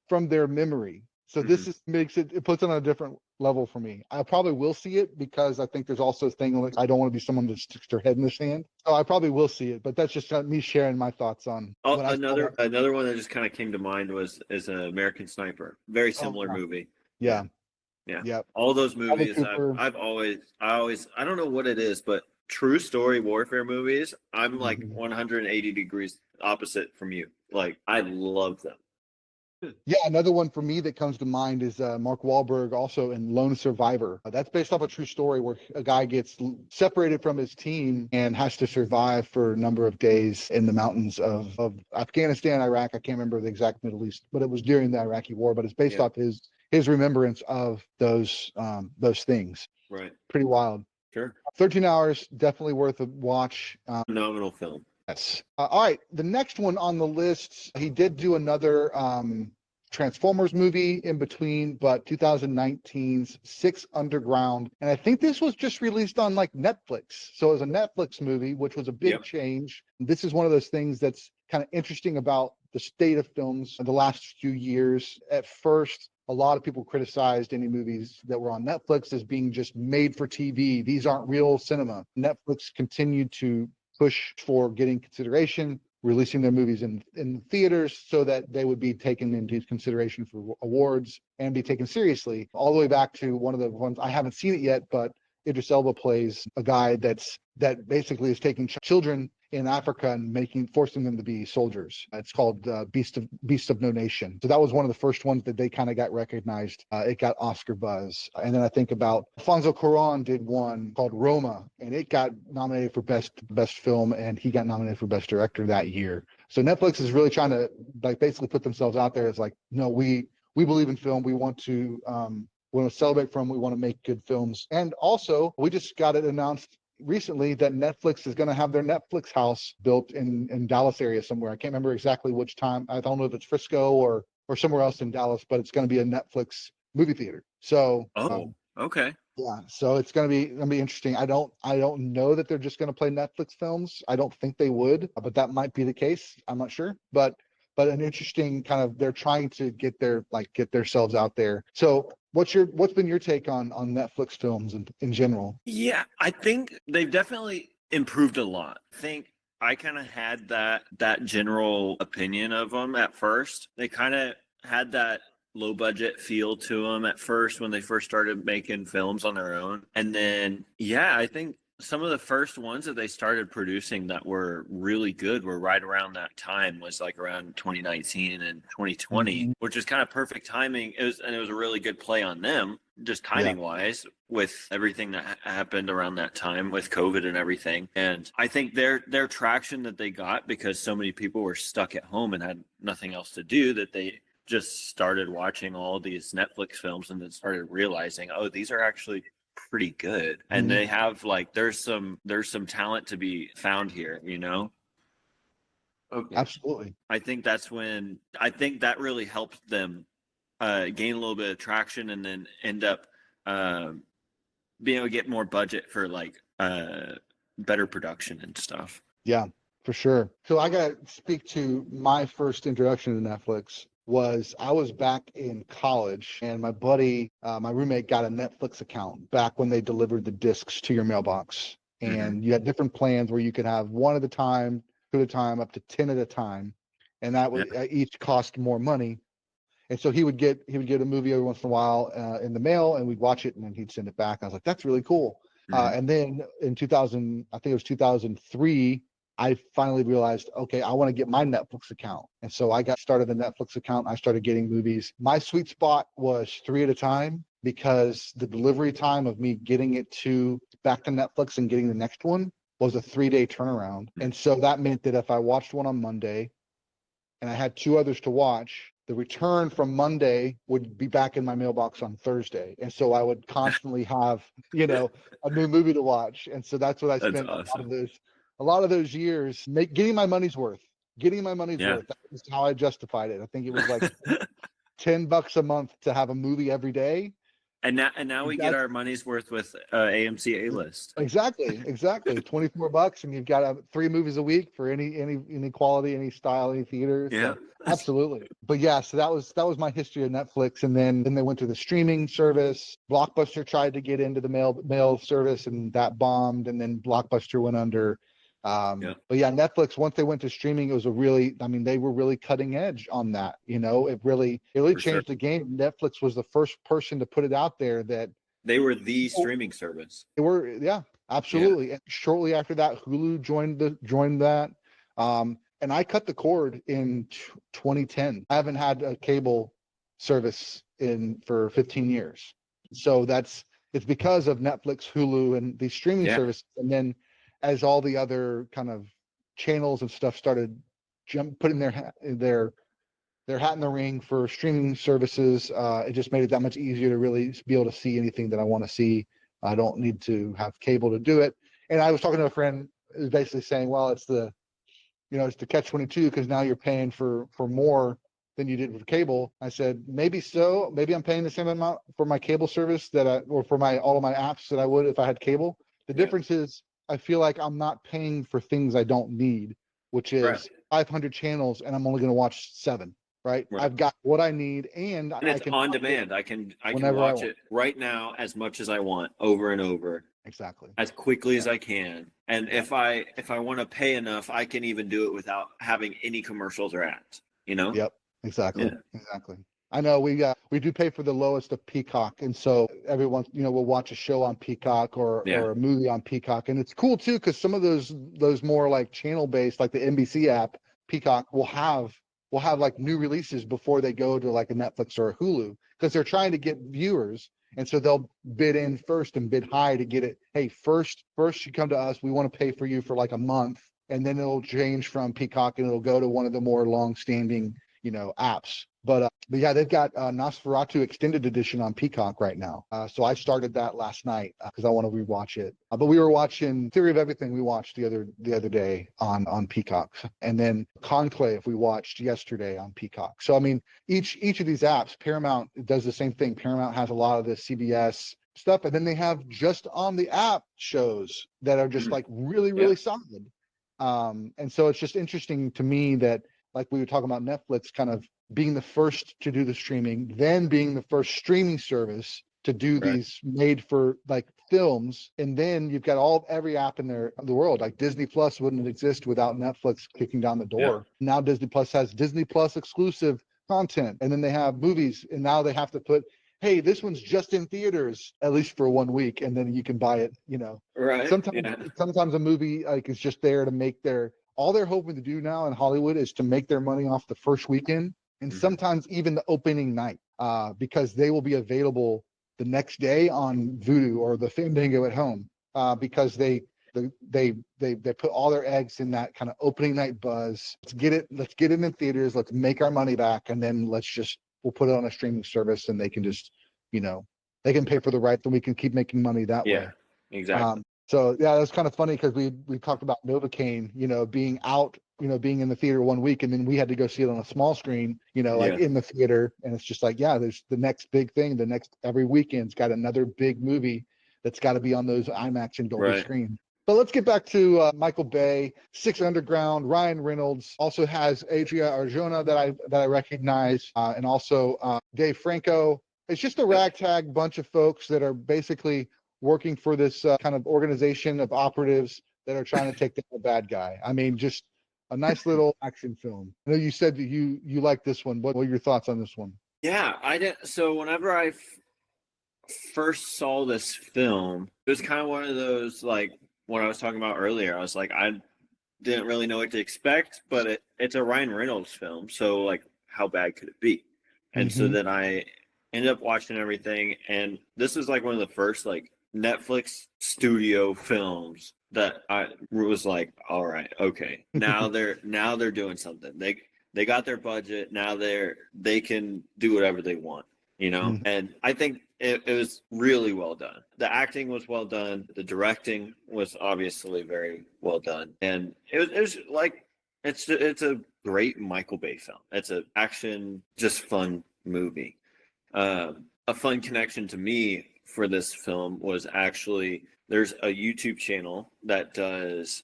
from their memory. So this makes it puts it on a different level for me. I probably will see it because I think there's also a thing like I don't want to be someone that sticks their head in the sand. So I probably will see it, but that's just me sharing my thoughts on. Another one that just kind of came to mind is an American Sniper. Very similar movie. Yeah. All those movies I don't know what it is, but true story warfare movies, I'm like 180 degrees opposite from you. Like, I love them. Yeah, another one for me that comes to mind is Mark Wahlberg, also in Lone Survivor. That's based off a true story where a guy gets separated from his team and has to survive for a number of days in the mountains of Afghanistan, Iraq. I can't remember the exact Middle East, but it was during the Iraqi war. But it's based off his remembrance of those things. Right. Pretty wild. Sure. 13 Hours, definitely worth a watch. Phenomenal film. Yes. All right. The next one on the list, he did do another Transformers movie in between, but 2019's Six Underground. And I think this was just released on like Netflix. So it was a Netflix movie, which was a big change. This is one of those things that's kind of interesting about the state of films in the last few years. At first, a lot of people criticized any movies that were on Netflix as being just made for TV. These aren't real cinema. Netflix continued to push for getting consideration, releasing their movies in theaters so that they would be taken into consideration for awards and be taken seriously, all the way back to one of the ones I haven't seen it yet, but Idris Elba plays a guy that basically is taking children in Africa and forcing them to be soldiers. It's called Beast of No Nation. So that was one of the first ones that they kind of got recognized. It got Oscar buzz. And then I think about Alfonso Cuarón did one called Roma, and it got nominated for best film, and he got nominated for best director that year. So Netflix is really trying to like basically put themselves out there as like, no, we believe in film. We want to celebrate film. We want to make good films. And also, we just got it announced recently that Netflix is going to have their Netflix house built in Dallas area somewhere. I can't remember exactly which time. I don't know if it's Frisco or somewhere else in Dallas, but it's going to be a Netflix movie theater. So okay. Yeah, so it's going to be interesting. I don't know that they're just going to play Netflix films. I don't think they would, but that might be the case. I'm not sure. But an interesting kind of, they're trying to get themselves out there. So what's been your take on Netflix films in general? Yeah, I think they've definitely improved a lot. I think I kind of had that general opinion of them at first. They kind of had that low budget feel to them at first when they first started making films on their own. And then, I think some of the first ones that they started producing that were really good were right around that time, was like around 2019 and 2020, which is kind of perfect timing. It was a really good play on them, just timing wise, with everything that happened around that time with COVID and everything. And I think their traction that they got, because so many people were stuck at home and had nothing else to do, that they just started watching all these Netflix films and then started realizing, oh, these are actually pretty good, and they have like there's some talent to be found here, you know. Okay. Absolutely. I think that really helped them gain a little bit of traction, and then end up being able to get more budget for like better production and stuff. Yeah, for sure. So I got to speak to my first introduction to Netflix. I was back in college, and my buddy, my roommate, got a Netflix account back when they delivered the discs to your mailbox. And you had different plans where you could have one at a time, two at a time, up to 10 at a time. And that would each cost more money. And so he would get a movie every once in a while in the mail, and we'd watch it, and then he'd send it back. I was like, that's really cool. And then in 2000, I think it was 2003, I finally realized, okay, I want to get my Netflix account. And so I got started a Netflix account. I started getting movies. My sweet spot was 3 at a time, because the delivery time of me getting it back to Netflix and getting the next one was a 3-day turnaround. And so that meant that if I watched one on Monday and I had 2 others to watch, the return from Monday would be back in my mailbox on Thursday. And so I would constantly have, a new movie to watch. And so that's what I spent a lot of those years getting my money's worth. That was how I justified it. I think it was like $10 a month to have a movie every day. And now we get our money's worth with AMC A-List. Exactly. $24, and you've got 3 movies a week for any quality, any style, any theater. Yeah, so, absolutely. But yeah, so that was my history of Netflix, and then they went to the streaming service. Blockbuster tried to get into the mail service, and that bombed, and then Blockbuster went under. But yeah, Netflix, once they went to streaming, it was they were really cutting edge on that. It really changed the game. Netflix was the first person to put it out there that they were the streaming service. They were, yeah, absolutely. Yeah. And shortly after that, Hulu joined that. And I cut the cord in 2010. I haven't had a cable service for 15 years. So it's because of Netflix, Hulu, and these streaming services. And then as all the other kind of channels and stuff started putting their hat in the ring for streaming services, it just made it that much easier to really be able to see anything that I want to see. I don't need to have cable to do it. And I was talking to a friend who was basically saying, well, it's the catch-22, because now you're paying for more than you did with cable. I said, maybe so. Maybe I'm paying the same amount for my cable service or for all of my apps that I would if I had cable. The difference is, I feel like I'm not paying for things I don't need, which is 500 channels, and I'm only going to watch 7. Right? I've got what I need, and it's I can on demand. I can watch it right now as much as I want, over and over. Exactly. As quickly as I can. And if I want to pay enough, I can even do it without having any commercials or ads. Yep. Exactly. I know we do pay for the lowest of Peacock, and so everyone will watch a show on Peacock or a movie on Peacock, and it's cool too, because some of those more like channel based, like the NBC app, Peacock will have like new releases before they go to like a Netflix or a Hulu, because they're trying to get viewers, and so they'll bid in first and bid high to get it. Hey, first you come to us, we want to pay for you for like a month, and then it'll change from Peacock and it'll go to one of the more long-standing apps. But yeah, they've got Nosferatu Extended Edition on Peacock right now. So I started that last night because I want to rewatch it. But we were watching Theory of Everything. We watched the other day on Peacock, and then Conclave we watched yesterday on Peacock. So I mean, each of these apps, Paramount does the same thing. Paramount has a lot of the CBS stuff, and then they have just on the app shows that are just like really solid. And so it's just interesting to me that, like we were talking about Netflix kind of being the first to do the streaming, then being the first streaming service to do these made for like films, and then you've got every app in the world. Like Disney Plus wouldn't exist without Netflix kicking down the door. Now Disney Plus has Disney Plus exclusive content, and then they have movies, and now they have to put, hey, this one's just in theaters at least for 1 week, and then you can buy it. Sometimes a movie like is just there to make all they're hoping to do now in Hollywood is to make their money off the first weekend, and sometimes even the opening night, because they will be available the next day on Vudu or the Fandango at home, because they put all their eggs in that kind of opening night buzz. Let's get it in theaters. Let's make our money back, and then we'll put it on a streaming service, and they can just they can pay for the rights and we can keep making money that way. Exactly. So yeah, that's kind of funny because we talked about Novocaine, being out, being in the theater one week, and then we had to go see it on a small screen, like in the theater, and it's just like, there's the next big thing. The next every weekend's got another big movie that's got to be on those IMAX and Dolby screen. But let's get back to Michael Bay, Six Underground. Ryan Reynolds also has Adria Arjona that I recognize, and also Dave Franco. It's just a ragtag bunch of folks that are basically working for this kind of organization of operatives that are trying to take down the bad guy. I mean, just a nice little action film. I know you said that you like this one. What were your thoughts on this one? Yeah, I did. So whenever I first saw this film, it was kind of one of those, like what I was talking about earlier. I was like, I didn't really know what to expect, but it's a Ryan Reynolds film, so like, how bad could it be? And so then I ended up watching everything, and this was like one of the first like Netflix studio films that I was like, all right, okay, now they're doing something. They got their budget, now they can do whatever they want, and I think it was really well done. The acting was well done, the directing was obviously very well done, and it was like it's a great Michael Bay film. It's an action, just fun movie. A fun connection to me for this film was actually, there's a YouTube channel that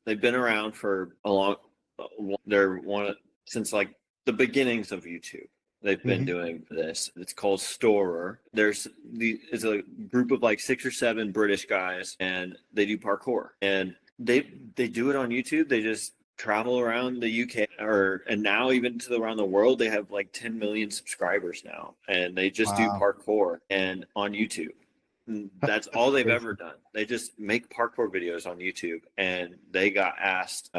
they've been around for since like the beginnings of YouTube. They've been doing this. It's called Storer. It's a group of like 6 or 7 British guys, and they do parkour, and they do it on YouTube. They just travel around the UK and now even around the world. They have like 10 million subscribers now, and they just do parkour and on YouTube. And that's all they've ever done. They just make parkour videos on YouTube, and they got asked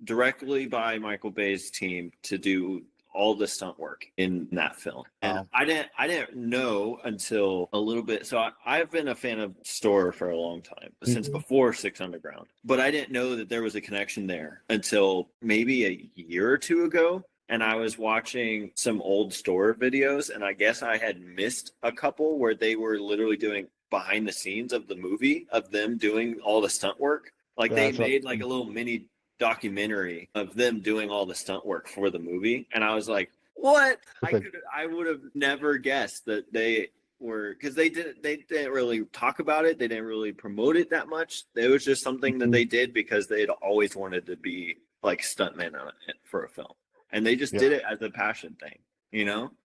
directly by Michael Bay's team to do all the stunt work in that film. And I didn't know until a little bit. So I've been a fan of Storer for a long time, since before Six Underground. But I didn't know that there was a connection there until maybe a year or two ago. And I was watching some old Storer videos, and I guess I had missed a couple where they were literally doing behind the scenes of the movie, of them doing all the stunt work. Like they made like a little mini documentary of them doing all the stunt work for the movie, and I was like, what? I would have never guessed that they were, because they didn't really talk about it, they didn't really promote it that much. It was just something that they did because they'd always wanted to be like stuntmen on it for a film, and they just did it as a passion thing,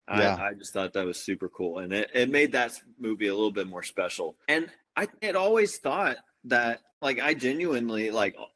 I just thought that was super cool, and it made that movie a little bit more special. And I had always thought that, like, I genuinely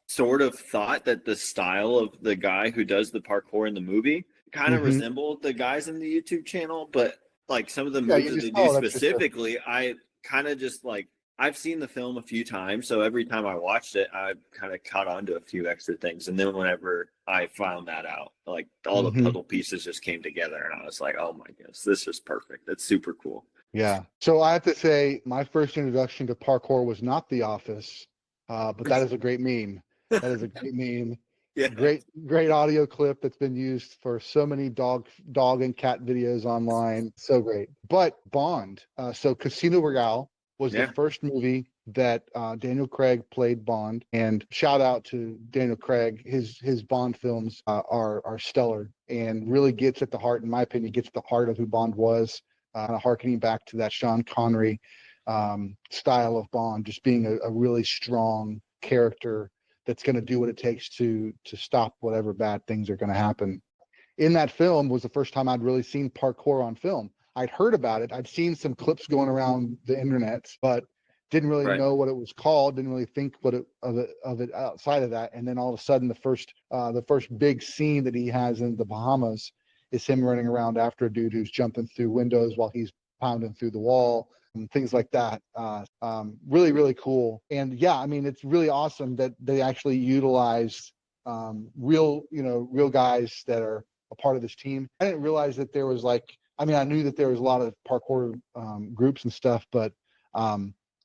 sort of thought that the style of the guy who does the parkour in the movie kind of resembled the guys in the YouTube channel, but like some of the moves that they do specifically, I kind of just like, I've seen the film a few times, so every time I watched it, I kind of caught on to a few extra things. And then whenever I found that out, like all the puzzle pieces just came together, and I was like, oh my goodness, this is perfect. That's super cool. Yeah. So I have to say, my first introduction to parkour was not The Office, but that is a great meme. That is a great meme. Yeah. Great audio clip that's been used for so many dog and cat videos online. So great. But Bond, so Casino Royale was the first movie that Daniel Craig played Bond, and shout out to Daniel Craig. His Bond films are stellar and really gets at the heart, in my opinion, gets at the heart of who Bond was, harkening back to that Sean Connery style of Bond, just being a really strong character that's going to do what it takes to stop whatever bad things are going to happen. In that film was the first time I'd really seen parkour on film. I'd heard about it. I'd seen some clips going around the internet, but didn't really know what it was called. Didn't really think of it outside of that. And then all of a sudden, the first big scene that he has in the Bahamas is him running around after a dude who's jumping through windows while he's pounding through the wall and things like that. Really, really cool. And yeah, I mean, it's really awesome that they actually utilized real guys that are a part of this team. I didn't realize that there was I knew that there was a lot of parkour groups and stuff, but I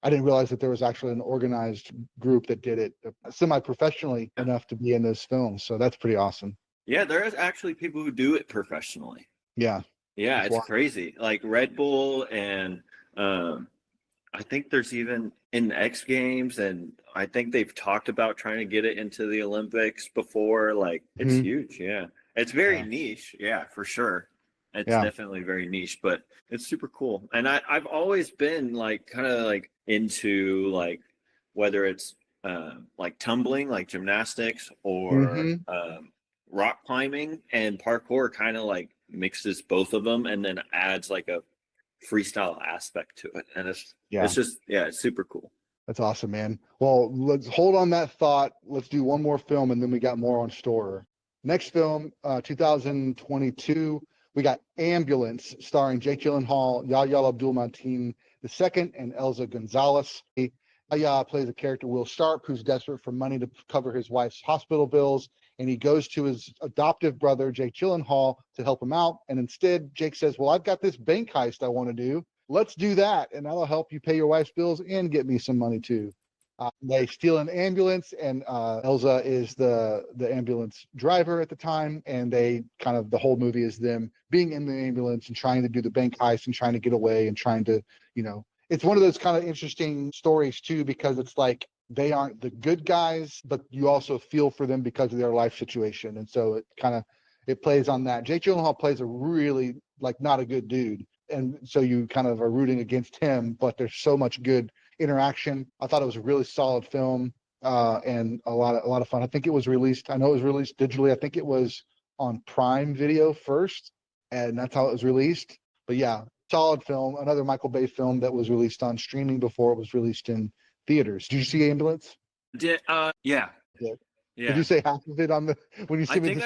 didn't realize that there was actually an organized group that did it semi-professionally enough to be in those films. So that's pretty awesome. Yeah, there is actually people who do it professionally. Yeah. Yeah, it's crazy. Like Red Bull and I think there's even in X Games, and I think they've talked about trying to get it into the Olympics before. Like, it's huge. Yeah. It's very niche. Yeah, for sure. It's definitely very niche, but it's super cool. And I've always been like kind of like into like whether it's like tumbling, like gymnastics, or rock climbing, and parkour kind of like mixes both of them and then adds like a freestyle aspect to it, and it's just it's super cool. That's awesome, man. Well, let's hold on that thought. Let's do one more film, and then we got more on Storer. Next film, 2022, we got Ambulance, starring Jake Gyllenhaal, Yahya Abdul-Mateen II, and Elza Gonzalez. Yahya plays a character, Will Sharp, who's desperate for money to cover his wife's hospital bills, and he goes to his adoptive brother, Jake Gyllenhaal, to help him out. And instead, Jake says, well, I've got this bank heist I want to do. Let's do that, and that'll help you pay your wife's bills and get me some money too. They steal an ambulance, and Elza is the ambulance driver at the time, and they kind of, the whole movie is them being in the ambulance and trying to do the bank heist and trying to get away and trying to, it's one of those kind of interesting stories too, because it's like they aren't the good guys, but you also feel for them because of their life situation. And so it plays on that. Jake Gyllenhaal plays a really like not a good dude. And so you kind of are rooting against him, but there's so much good interaction. I thought it was a really solid film and a lot of fun. I think it was released. I know it was released digitally. I think it was on Prime Video first, and that's how it was released. But yeah, solid film. Another Michael Bay film that was released on streaming before it was released in theaters. Did you see Ambulance? Yeah. Yeah. Did you say half of it on the when you see me?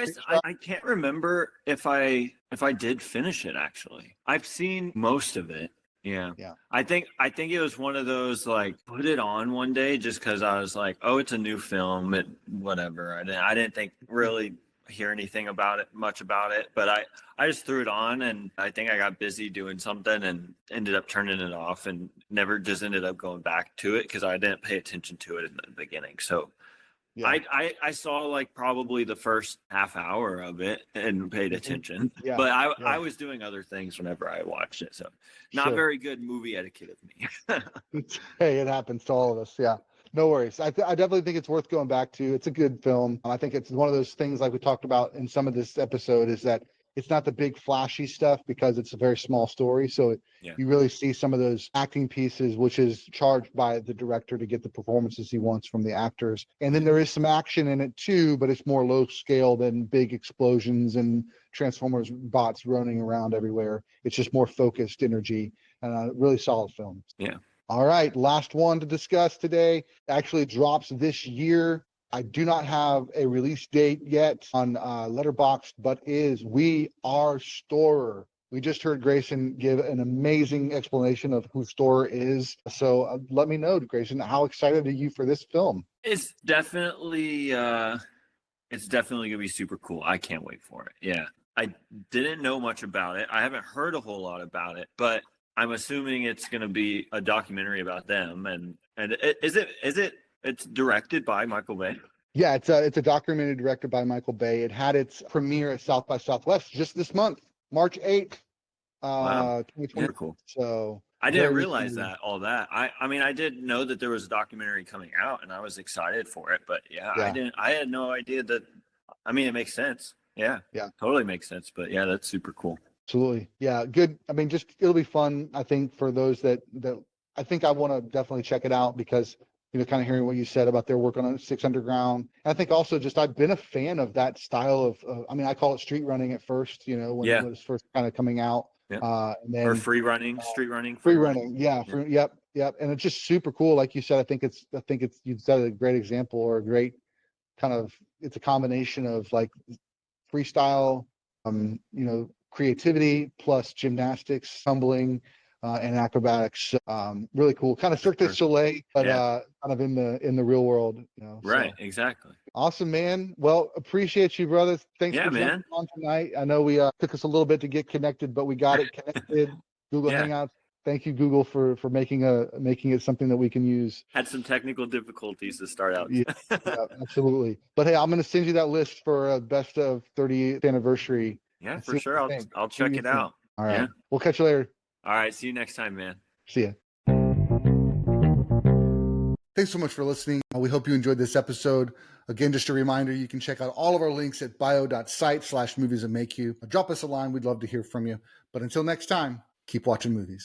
I can't remember if I did finish it actually. I've seen most of it. Yeah. I think it was one of those like put it on one day just because I was like, oh, it's a new film, whatever. I didn't think really hear anything much about it, but I just threw it on, and I think I got busy doing something and ended up turning it off and never just ended up going back to it because I didn't pay attention to it in the beginning. So. Yeah. I saw like probably the first half hour of it and paid attention, but I was doing other things whenever I watched it. So not very good movie etiquette of me. Hey, it happens to all of us. Yeah, no worries. I definitely think it's worth going back to. It's a good film. I think it's one of those things like we talked about in some of this episode is that it's not the big flashy stuff because it's a very small story. So you really see some of those acting pieces, which is charged by the director to get the performances he wants from the actors. And then there is some action in it too, but it's more low scale than big explosions and Transformers bots running around everywhere. It's just more focused energy and a really solid film. Yeah. All right. Last one to discuss today actually drops this year. I do not have a release date yet on Letterboxd, but We Are Storer. We just heard Grayson give an amazing explanation of who Storer is. So let me know, Grayson, how excited are you for this film? It's definitely gonna be super cool. I can't wait for it. Yeah, I didn't know much about it. I haven't heard a whole lot about it, but I'm assuming it's gonna be a documentary about them. And it's directed by Michael Bay. Yeah, it's a documentary directed by Michael Bay. It had its premiere at South by Southwest just this month, March 8th. Wow. 2020. Yeah, cool. So I didn't realize all that. I mean, I did know that there was a documentary coming out, and I was excited for it. But I had no idea that. I mean, it makes sense. Yeah, totally makes sense. But yeah, that's super cool. Absolutely. Yeah, good. I mean, it'll be fun. I think for those that I think I want to definitely check it out because kind of hearing what you said about their work on Six Underground. And I think also I've been a fan of that style of. I mean, I call it street running at first. When it was first kind of coming out. Yeah. And then, or free running, street running. Free running. Yeah. Yep. And it's just super cool. Like you said, I think it's you said a great example or a great kind of. It's a combination of like freestyle, creativity plus gymnastics, tumbling, and acrobatics. Really cool. Kind of Cirque du Soleil, but kind of in the real world. Right. So. Exactly. Awesome, man. Well, appreciate you, brother. Thanks for jumping on tonight. I know we took us a little bit to get connected, but we got it connected. Google Hangouts. Thank you, Google, for making it something that we can use. Had some technical difficulties to start out. yeah, absolutely. But hey, I'm going to send you that list for best of 30th anniversary. Yeah, for sure. I'll check it out. All right. We'll catch you later. All right. See you next time, man. See ya. Thanks so much for listening. We hope you enjoyed this episode. Again, just a reminder, you can check out all of our links at bio.site/movies that make you. Drop us a line. We'd love to hear from you. But until next time, keep watching movies.